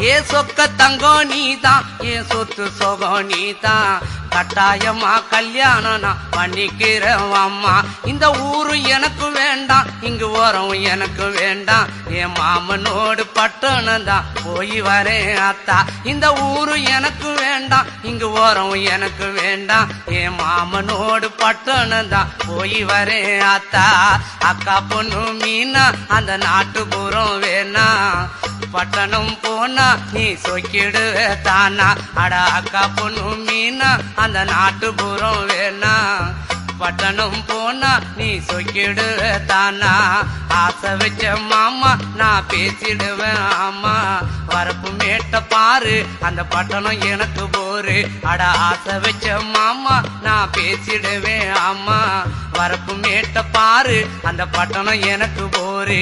ஏ சொக்க தங்கம் நீதான், ஏ சொத்து சொகம் நீதான், கட்டாயமா கல்யாணம் நான் பண்ணிக்கிறேன் அம்மா. இந்த ஊரு எனக்கு வேண்டாம், இங்கு ஓரம் எனக்கு வேண்டாம், என் மாமனோடு பட்டணம் தான் போய் வரேன் அத்தா. இந்த ஊரு எனக்கு வேண்டாம், இங்கு ஓரம் எனக்கு வேண்டாம், என் மாமனோடு பட்டணம் தான் போய் வரேன் அத்தா. அக்கா பொண்ணு மீனா அந்த நாட்டுப்புறம் வேணா, பட்டணம் போனா நீ சொக்கிடுவ தானா. அட அக்கா பொண்ணு மீனா அந்த நாட்டுப்புறம் வேணா, பட்டணம் போனா நீ சொக்கிடுவ தானா. ஆசை வச்ச மாமா நான் பேசிடுவேன் ஆமா, வரப்பு மேட்ட பாரு அந்த பட்டணம் எனக்கு போரு. அட ஆசை வச்ச மாமா நான் பேசிடுவேன் ஆமா, வரப்பு மேட்ட பாரு அந்த பட்டணம் எனக்கு போரு.